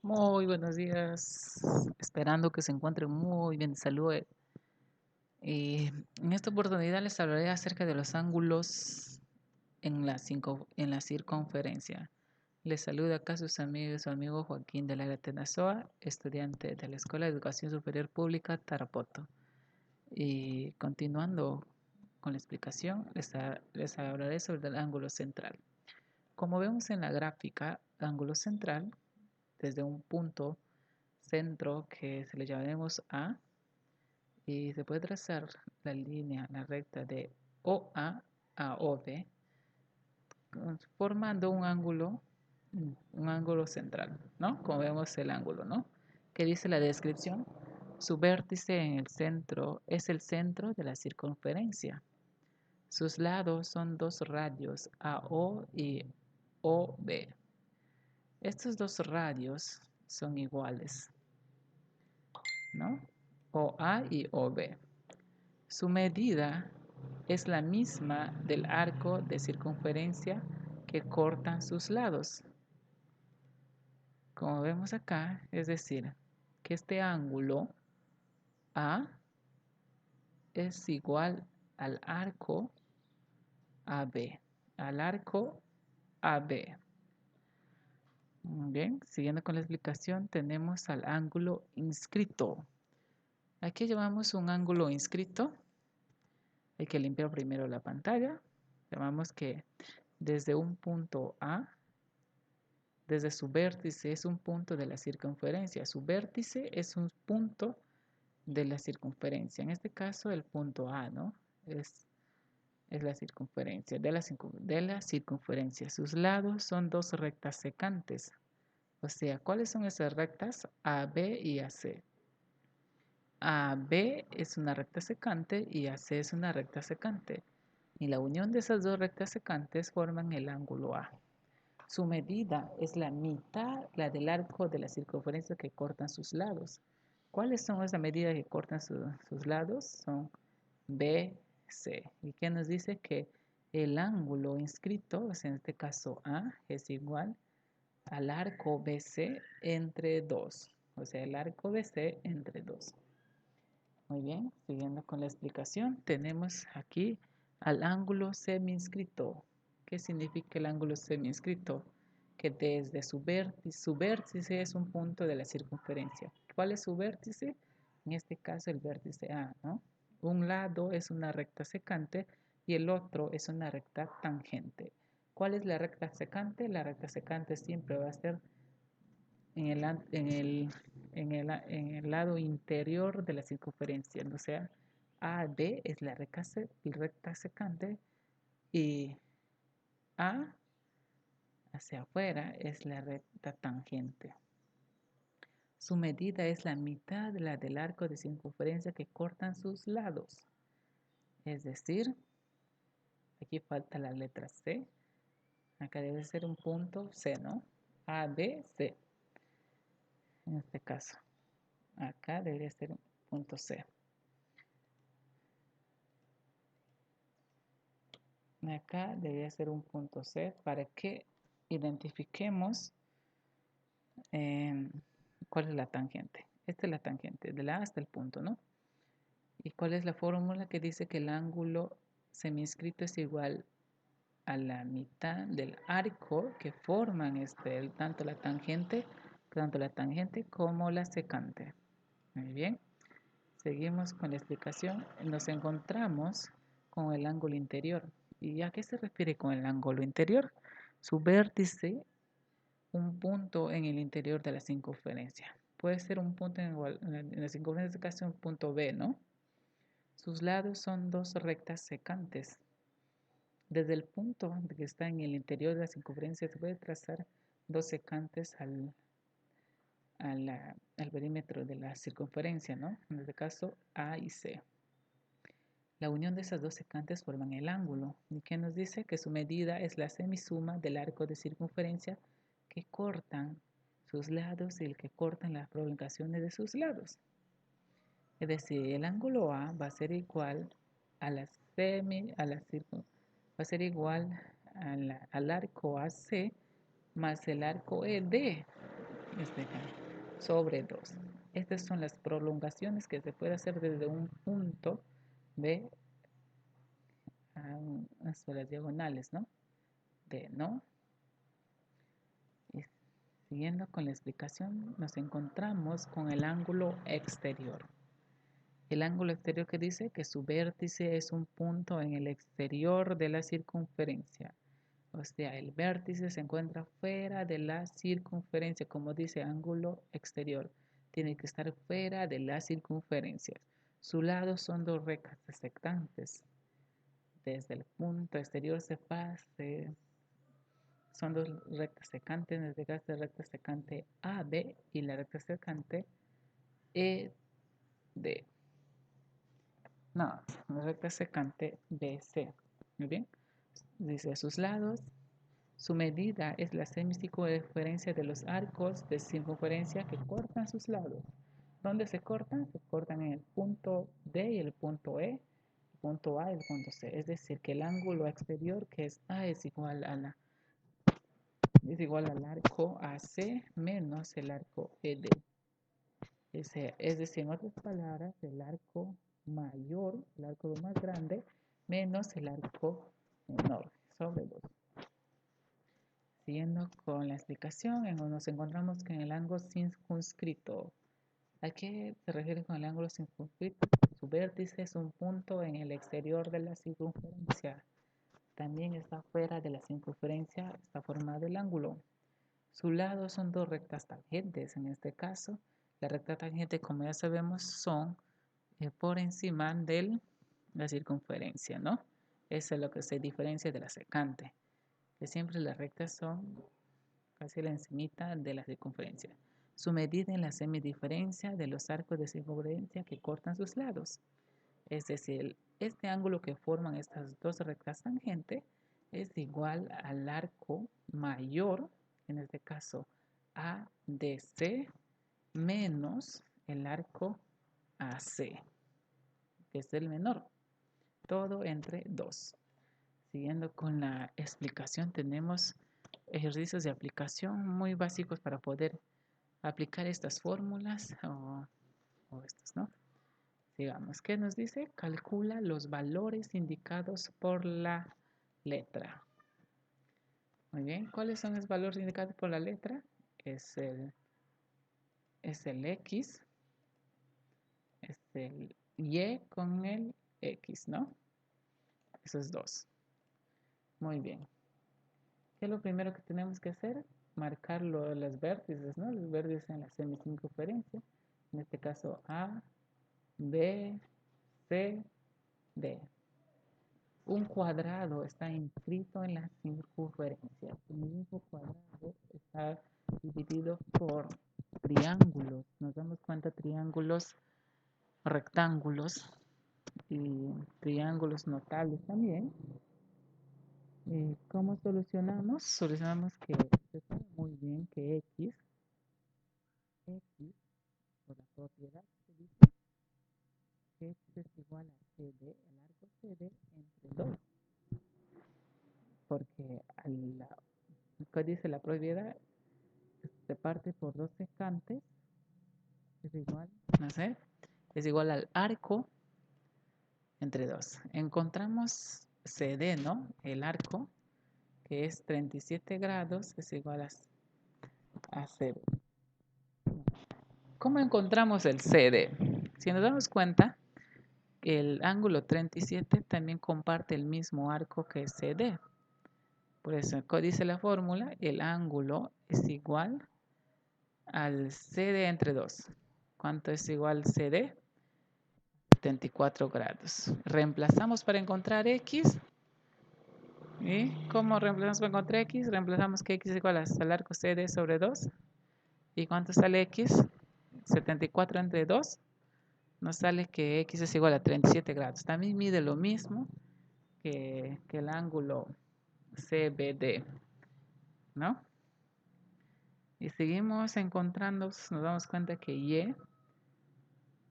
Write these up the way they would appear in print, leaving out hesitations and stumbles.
Muy buenos días, esperando que se encuentren muy bien de salud. En esta oportunidad les hablaré acerca de los ángulos en la circunferencia. Les saluda acá su amigo Joaquín de la Tenazoa, estudiante de la Escuela de Educación Superior Pública Tarapoto. Y continuando con la explicación, les hablaré sobre el ángulo central. Como vemos en la gráfica, ángulo central, desde un punto centro que se le llamaremos A y se puede trazar la línea, la recta de OA a OB, formando un ángulo central, ¿no? Como vemos el ángulo, ¿no? Que dice la descripción, su vértice en el centro es el centro de la circunferencia. Sus lados son dos radios AO y OB. Estos dos radios son iguales, ¿no? OA y OB. Su medida es la misma del arco de circunferencia que cortan sus lados. Como vemos acá, es decir, que este ángulo A es igual al arco AB, al arco AB. Bien, siguiendo con la explicación, tenemos al ángulo inscrito. Aquí llamamos un ángulo inscrito. Hay que limpiar primero la pantalla. Llamamos que desde un punto A, desde su vértice es un punto de la circunferencia. Su vértice es un punto de la circunferencia. En este caso, el punto A, ¿no? Es la circunferencia, de la circunferencia. Sus lados son dos rectas secantes. O sea, ¿cuáles son esas rectas? AB y AC. AB es una recta secante y AC es una recta secante. Y la unión de esas dos rectas secantes forman el ángulo A. Su medida es la mitad, la del arco de la circunferencia que cortan sus lados. ¿Cuáles son esas medidas que cortan sus lados? Son B, C. ¿Y qué nos dice? Que el ángulo inscrito, o sea, en este caso A, es igual al arco BC entre 2. O sea, el arco BC entre 2. Muy bien, siguiendo con la explicación, tenemos aquí al ángulo semiinscrito. ¿Qué significa el ángulo semiinscrito? Que desde su vértice es un punto de la circunferencia. ¿Cuál es su vértice? En este caso el vértice A, ¿no? Un lado es una recta secante y el otro es una recta tangente. ¿Cuál es la recta secante? La recta secante siempre va a ser en el lado interior de la circunferencia. O sea, AB es la recta secante y A hacia afuera es la recta tangente. Su medida es la mitad de la del arco de circunferencia que cortan sus lados. Es decir, aquí falta la letra C. Acá debe ser un punto C, ¿no? A, B, C. En este caso. Acá debería ser un punto C. Acá debería ser un punto C para que identifiquemos eh, cuál es la tangente. Esta es la tangente, de la A hasta el punto, ¿no? ¿Y cuál es la fórmula que dice que el ángulo semiinscrito es igual a la mitad del arco que forman tanto la tangente como la secante? Muy bien, seguimos con la explicación. Nos encontramos con el ángulo interior. ¿Y a qué se refiere con el ángulo interior? Su vértice, un punto en el interior de la circunferencia. Puede ser un punto en la circunferencia, en este caso un punto B, ¿no? Sus lados son dos rectas secantes. Desde el punto que está en el interior de la circunferencia se puede trazar dos secantes al perímetro de la circunferencia, ¿no? En este caso A y C. La unión de esas dos secantes forman el ángulo, y que nos dice que su medida es la semisuma del arco de circunferencia que cortan sus lados y el que cortan las prolongaciones de sus lados. Es decir, el ángulo A va a ser igual a la va a ser igual al arco AC más el arco ED. sobre 2. Estas son las prolongaciones que se puede hacer desde un punto B hasta las diagonales, ¿no? D, ¿no? Y siguiendo con la explicación, nos encontramos con el ángulo exterior. El ángulo exterior que dice que su vértice es un punto en el exterior de la circunferencia. O sea, el vértice se encuentra fuera de la circunferencia, como dice ángulo exterior. Tiene que estar fuera de la circunferencia. Su lado son dos rectas sectantes. Desde el punto exterior son dos rectas secantes, en este caso la recta secante AB y la recta secante ED. No, la recta secante BC. Muy bien. Dice sus lados. Su medida es la semicircunferencia de los arcos de circunferencia que cortan sus lados. ¿Dónde se cortan? Se cortan en el punto D y el punto E, el punto A y el punto C. Es decir, que el ángulo exterior, que es A, es igual al arco AC menos el arco ED. Es decir, en otras palabras, el arco mayor, el arco más grande, menos el arco menor, sobre 2. Siguiendo con la explicación, nos encontramos con el ángulo circunscrito. ¿A qué se refiere con el ángulo circunscrito? Su vértice es un punto en el exterior de la circunferencia. También está fuera de la circunferencia, está formado el ángulo. Su lado son dos rectas tangentes. En este caso, la recta tangente, como ya sabemos, son por encima de la circunferencia, ¿no? Eso es lo que se diferencia de la secante, que siempre las rectas son casi la encimita de la circunferencia. Su medida en la semidiferencia de los arcos de circunferencia que cortan sus lados. Es decir, este ángulo que forman estas dos rectas tangentes es igual al arco mayor, en este caso ADC, menos el arco AC, que es el menor. Todo entre 2. Siguiendo con la explicación, tenemos ejercicios de aplicación muy básicos para poder aplicar estas fórmulas o estos, ¿no? Sigamos. ¿Qué nos dice? Calcula los valores indicados por la letra. Muy bien. ¿Cuáles son los valores indicados por la letra? Es el X, es el Y con el X, ¿no? Esos dos. Muy bien. ¿Qué es lo primero que tenemos que hacer? Marcar los vértices, ¿no? Los vértices en la semicircunferencia. En este caso A, B, C, D. Un cuadrado está inscrito en la circunferencia. El mismo cuadrado está dividido por triángulos. Nos damos cuenta, triángulos, rectángulos y triángulos notables también. ¿Cómo solucionamos? Solucionamos que se sabe muy bien que X, por la propiedad que dice que X es igual a CD, el arco CD entre 2. Porque ¿qué dice la propiedad? Se parte por dos secantes, es igual, no sé, es igual al arco entre 2. Encontramos CD, ¿no? El arco, que es 37 grados, es igual a 0. ¿Cómo encontramos el CD? Si nos damos cuenta, el ángulo 37 también comparte el mismo arco que CD. Por eso, dice la fórmula, el ángulo es igual al CD entre 2. ¿Cuánto es igual CD? 74 grados. Reemplazamos para encontrar X. ¿Y cómo reemplazamos para encontrar X? Reemplazamos que X es igual al arco CD sobre 2. ¿Y cuánto sale X? 74 entre 2. Nos sale que X es igual a 37 grados. También mide lo mismo que el ángulo CBD, ¿no? Y seguimos encontrando, nos damos cuenta que Y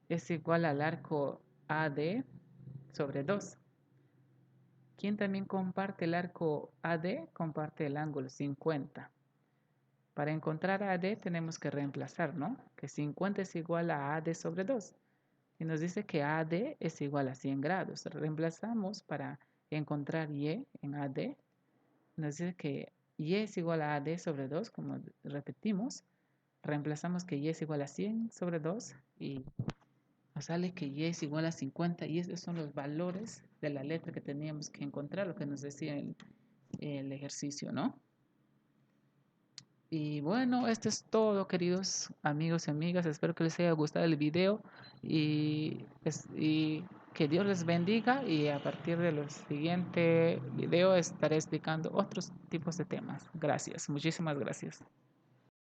es igual al arco AD sobre 2. ¿Quién también comparte el arco AD? Comparte el ángulo 50. Para encontrar AD tenemos que reemplazar, ¿no? Que 50 es igual a AD sobre 2. Y nos dice que AD es igual a 100 grados. Reemplazamos para encontrar Y en AD. Nos dice que Y es igual a AD sobre 2, como repetimos. Reemplazamos que Y es igual a 100 sobre 2 y nos sale que Y es igual a 50 y esos son los valores de la letra que teníamos que encontrar, lo que nos decía el ejercicio, ¿no? Y bueno, esto es todo, queridos amigos y amigas. Espero que les haya gustado el video y que Dios les bendiga. Y a partir de los siguientes videos estaré explicando otros tipos de temas. Gracias, muchísimas gracias.